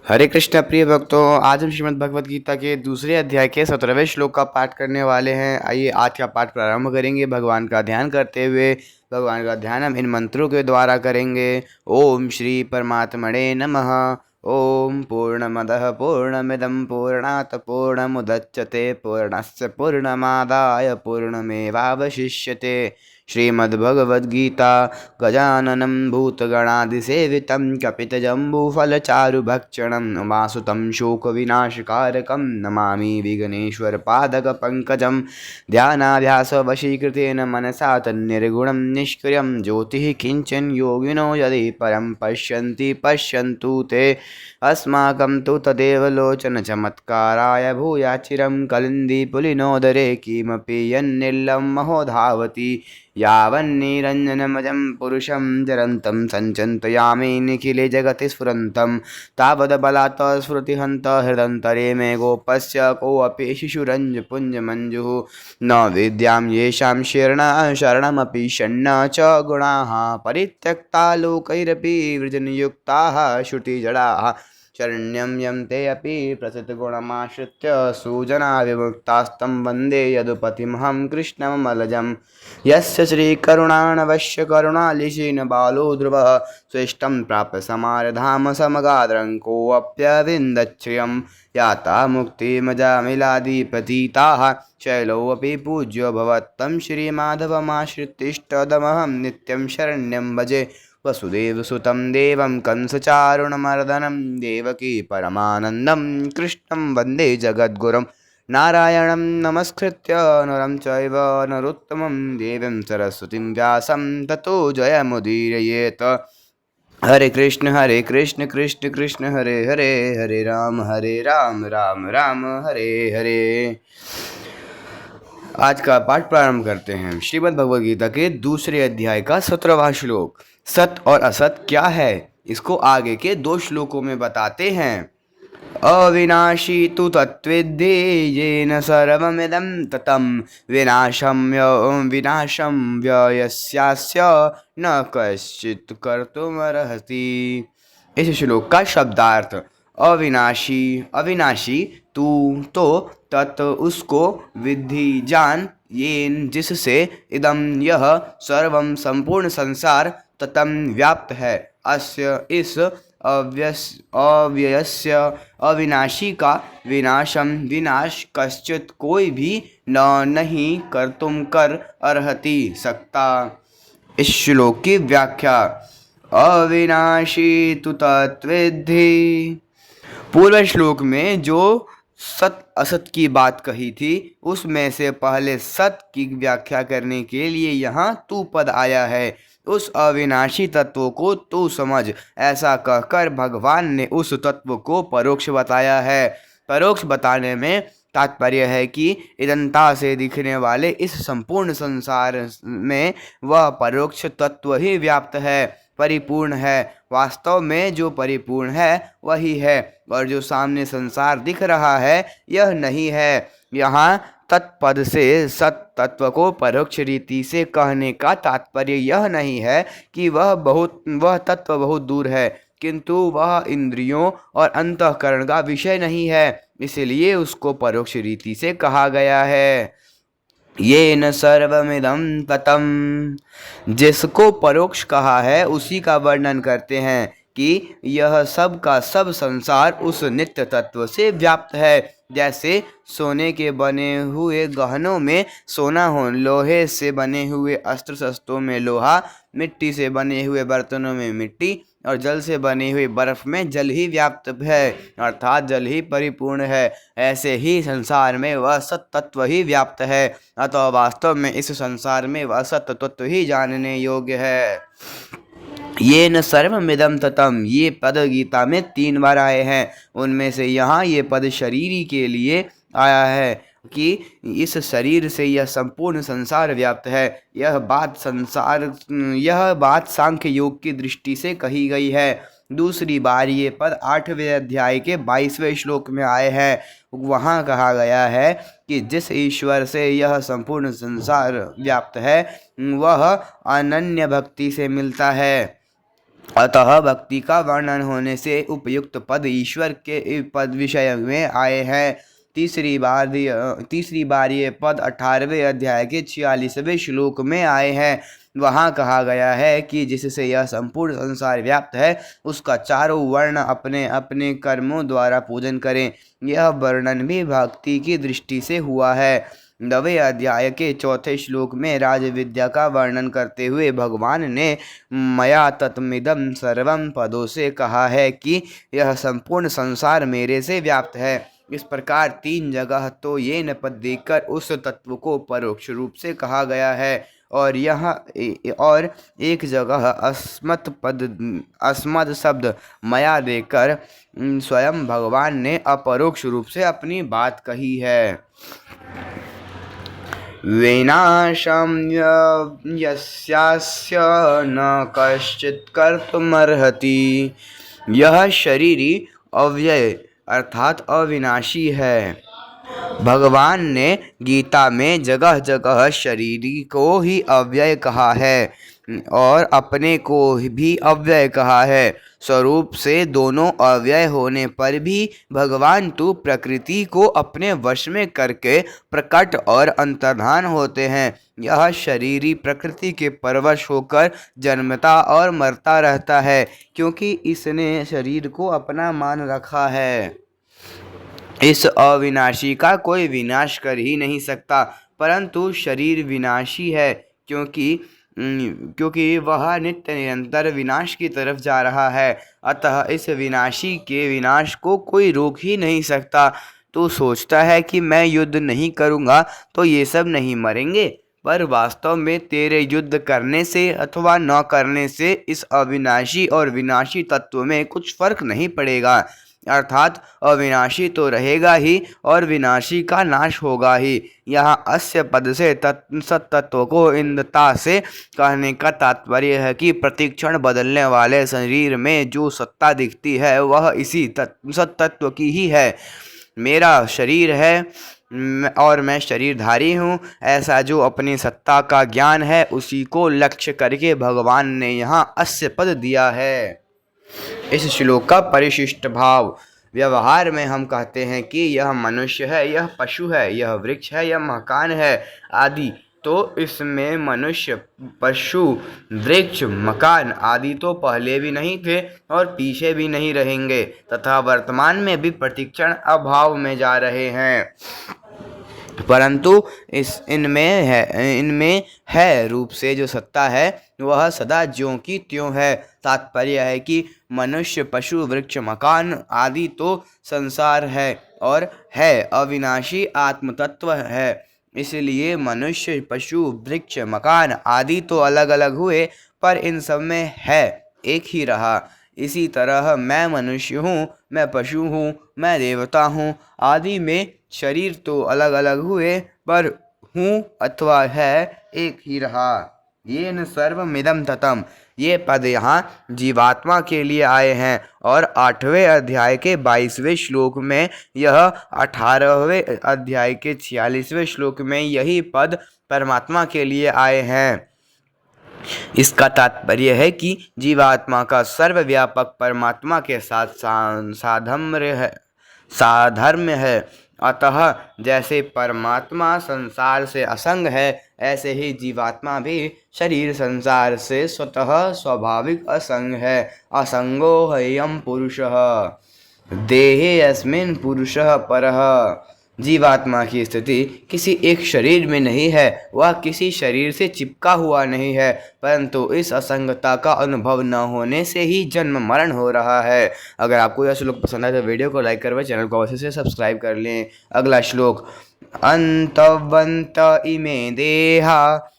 हरे कृष्ण प्रिय भक्तों, आज हम श्रीमद् भगवद गीता के दूसरे अध्याय के 17वें श्लोक का पाठ करने वाले हैं। आइए आज का पाठ प्रारंभ करेंगे भगवान का ध्यान करते हुए। भगवान का ध्यान हम इन मंत्रों के द्वारा करेंगे। ओम श्री परमात्मने नमः। ओम पूर्णमदः पूर्णमिदं पूर्णात् पूर्णमुदच्यते पूर्णस्य पूर्णमादाय पूर्णमेवावशिष्यते। श्रीमद्भगवद्गीता गजाननं भूतगणादिसेवितं कपितजम्बूफलचारुभक्षणं उमासुतं शोकविनाशकारकं नमामि विघ्नेश्वरपादकपङ्कजं। ध्यानाभ्यासवशीकृतेन मनसा तन्निर्गुणं निष्क्रियं ज्योतिः किञ्चन योगिनो यदि परं पश्यन्ति पश्यन्तु ते। अस्माकं तु तदेव लोचनचमत्काराय भूयाचिरं कलिन्दीपुलिनोदरे किमपि यन्निर्लं महोधावति। यावन्निरञ्जनमजं पुरुषं जरन्तं सञ्चिन्तयामि निखिले जगति स्फुरन्तं तावद्बलात् स्फुरतिहन्त हृदन्तरे मे गोपस्य कोऽपि शिशुरञ्जपुञ्जमञ्जुः। न विद्यां येषां शरणमपि षण्ण च गुणाः परित्यक्ता लोकैरपि वृजनयुक्ताः श्रुतिजडाः शरण्यं यं ते अपि प्रसिद्धगुणमाश्रित्य सुजना विमुक्तास्तं वन्दे यदुपतिमहं कृष्णमलजम्। यस्य श्रीकरुणाणवश्य करुणालिशीन बालो ध्रुवः स्वेष्टं प्राप्य समारधाम समगाद्रं कोऽप्यविन्दच्छ्रियं याता मुक्तिमजामिलादिप्रतीताः शैलोऽपि पूज्यो भवत्तं श्रीमाधवमाश्रित्यष्टदमहं नित्यं शरण्यं भजे। वसुदेवसुतं देवं कंसचारुणमर्दनं देवकी परमानन्दं कृष्णं वन्दे जगद्गुरुं। नारायणं नमस्कृत्य नरं चैव नरोत्तमं देवीं सरस्वतीं व्यासं ततो जयमुदीरयेत्। हरे कृष्ण कृष्ण कृष्ण हरे हरे, हरे राम राम राम हरे हरे। आज का पाठ प्रारंभ करते हैं। श्रीमद् भगवद गीता के दूसरे अध्याय का 17वां श्लोक। सत और असत क्या है, इसको आगे के 2 श्लोकों में बताते हैं। अविनाशी तु तत्विद्धि येन सर्वमिदं ततं विनाशं व्ययस्यास्य न कश्चित् कर्तुमर्हति। इस श्लोक का शब्दार्थ। अविनाशी, अविनाशी तू तो, तत् उसको, विद्धि जान, येन जिससे, इदम यह, सर्वम संपूर्ण संसार, ततम व्याप्त है, अस्य इस, अव्ययस्य अविनाशी का, विनाशम विनाश, कश्चित कोई भी, न नहीं, कर्तुम कर, अर्हति सकता। इस श्लोक की व्याख्या। अविनाशी तु तत्विद्धि। पूर्व श्लोक में जो सत असत की बात कही थी उसमें से पहले सत की व्याख्या करने के लिए यहाँ तू पद आया है। उस अविनाशी तत्व को तू समझ, ऐसा कहकर भगवान ने उस तत्व को परोक्ष बताया है। परोक्ष बताने में तात्पर्य है कि इदंता से दिखने वाले इस संपूर्ण संसार में वह परोक्ष तत्व ही व्याप्त है, परिपूर्ण है। वास्तव में जो परिपूर्ण है वही है, और जो सामने संसार दिख रहा है यह नहीं है। यहाँ तत्पद से सत तत्व को परोक्ष रीति से कहने का तात्पर्य यह नहीं है कि वह तत्व बहुत दूर है, किंतु वह इंद्रियों और अंतःकरण का विषय नहीं है, इसलिए उसको परोक्ष रीति से कहा गया है। ये न सर्वमिदं ततम, जिसको परोक्ष कहा है उसी का वर्णन करते हैं कि यह सब का सब संसार उस नित्य तत्व से व्याप्त है। जैसे सोने के बने हुए गहनों में सोना हो, लोहे से बने हुए अस्त्र शस्त्रों में लोहा, मिट्टी से बने हुए बर्तनों में मिट्टी, और जल से बनी हुई बर्फ में जल ही व्याप्त है, अर्थात जल ही परिपूर्ण है। ऐसे ही संसार में वह सत तत्व ही व्याप्त है, अतः वास्तव में इस संसार में वह सत तत्व ही जानने योग्य है। ये न सर्वमिदं ततम, ये पद गीता में 3 बार आए हैं। उनमें से यहाँ ये पद शरीरी के लिए आया है कि इस शरीर से यह संपूर्ण संसार व्याप्त है। यह बात सांख्य योग की दृष्टि से कही गई है। दूसरी बार ये पद 8वें अध्याय के 22वें श्लोक में आए हैं। वहाँ कहा गया है कि जिस ईश्वर से यह संपूर्ण संसार व्याप्त है वह अनन्य भक्ति से मिलता है। अतः भक्ति का वर्णन होने से उपयुक्त पद ईश्वर के पद विषय में आए हैं। तीसरी बार ये पद 18वें अध्याय के 46वें श्लोक में आए हैं। वहाँ कहा गया है कि जिससे यह संपूर्ण संसार व्याप्त है उसका चारों वर्ण अपने अपने कर्मों द्वारा पूजन करें। यह वर्णन भी भक्ति की दृष्टि से हुआ है। 9वें अध्याय के 4थे श्लोक में राज विद्या का वर्णन करते हुए भगवान ने मया तत्मिदं सर्वं पदों से कहा है कि यह संपूर्ण संसार मेरे से व्याप्त है। इस प्रकार 3 जगह तो ये न पद देकर उस तत्व को परोक्ष रूप से कहा गया है और एक जगह अस्मद शब्द मया देकर स्वयं भगवान ने अपरोक्ष रूप से अपनी बात कही है। विनाशं यस्यास्य न कश्चित् कर्तुमर्हति। यह शरीरी अव्यय अर्थात अविनाशी है। भगवान ने गीता में जगह जगह शरीरी को ही अव्यय कहा है और अपने को भी अव्यय कहा है। स्वरूप से दोनों अव्यय होने पर भी भगवान तो प्रकृति को अपने वश में करके प्रकट और अंतर्धान होते हैं। यह शरीरी प्रकृति के परवश होकर जन्मता और मरता रहता है क्योंकि इसने शरीर को अपना मान रखा है। इस अविनाशी का कोई विनाश कर ही नहीं सकता, परंतु शरीर विनाशी है क्योंकि वह नित्य निरंतर विनाश की तरफ जा रहा है। अतः इस विनाशी के विनाश को कोई रोक ही नहीं सकता। तो सोचता है कि मैं युद्ध नहीं करूँगा तो ये सब नहीं मरेंगे, पर वास्तव में तेरे युद्ध करने से अथवा न करने से इस अविनाशी और विनाशी तत्व में कुछ फर्क नहीं पड़ेगा। अर्थात अविनाशी तो रहेगा ही और विनाशी का नाश होगा ही। यहाँ अस्य पद से सत्तत्व को इंदता से कहने का तात्पर्य है कि प्रतिक्षण बदलने वाले शरीर में जो सत्ता दिखती है वह इसी सत्तत्व की ही है। मेरा शरीर है और मैं शरीरधारी हूँ, ऐसा जो अपनी सत्ता का ज्ञान है उसी को लक्ष्य करके भगवान ने यहाँ अस्य पद दिया है। इस श्लोक का परिशिष्ट भाव। व्यवहार में हम कहते हैं कि यह मनुष्य है, यह पशु है, यह वृक्ष है, यह मकान है आदि। तो इसमें मनुष्य, पशु, वृक्ष, मकान आदि तो पहले भी नहीं थे और पीछे भी नहीं रहेंगे तथा वर्तमान में भी प्रतिक्षण अभाव में जा रहे हैं, परंतु इनमें है रूप से जो सत्ता है वह सदा ज्यों की त्यों है। तात्पर्य है कि मनुष्य, पशु, वृक्ष, मकान आदि तो संसार है और है अविनाशी आत्मतत्व है। इसलिए मनुष्य, पशु, वृक्ष, मकान आदि तो अलग अलग हुए पर इन सब में है एक ही रहा। इसी तरह मैं मनुष्य हूँ, मैं पशु हूँ, मैं देवता हूँ आदि में शरीर तो अलग अलग हुए पर हूँ अथवा है एक ही रहा। ये न सर्वमिदं ततम्। ये पद यहाँ जीवात्मा के लिए आए हैं और 8वें अध्याय के 22वें श्लोक में यह 18वें अध्याय के 46वें श्लोक में यही पद परमात्मा के लिए आए हैं। इसका तात्पर्य है कि जीवात्मा का सर्वव्यापक परमात्मा के साथ साधर्म्य है। अतः जैसे परमात्मा संसार से असंग है, ऐसे ही जीवात्मा भी शरीर संसार से स्वतः स्वाभाविक असंग है। असंगो ह्ययं पुरुषः देहे अस्मिन् पुरुषः परः। जीवात्मा की स्थिति किसी एक शरीर में नहीं है, वह किसी शरीर से चिपका हुआ नहीं है, परंतु इस असंगता का अनुभव न होने से ही जन्म मरण हो रहा है। अगर आपको यह श्लोक पसंद आए तो वीडियो को लाइक करके चैनल को अवश्य से सब्सक्राइब कर लें। अगला श्लोक। अंतवंत इमे देहा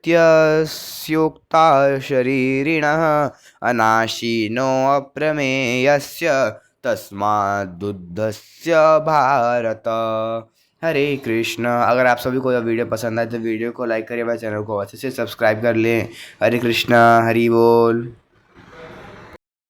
नित्यस्योक्ता शरीरिणः अनाशिनो अप्रमेयस्य तस्माद्बुद्धस्य भारत। हरे कृष्ण। अगर आप सभी को यह वीडियो पसंद आए तो वीडियो को लाइक करें, मेरे चैनल को अच्छे से सब्सक्राइब कर लें। हरे कृष्ण, हरि बोल।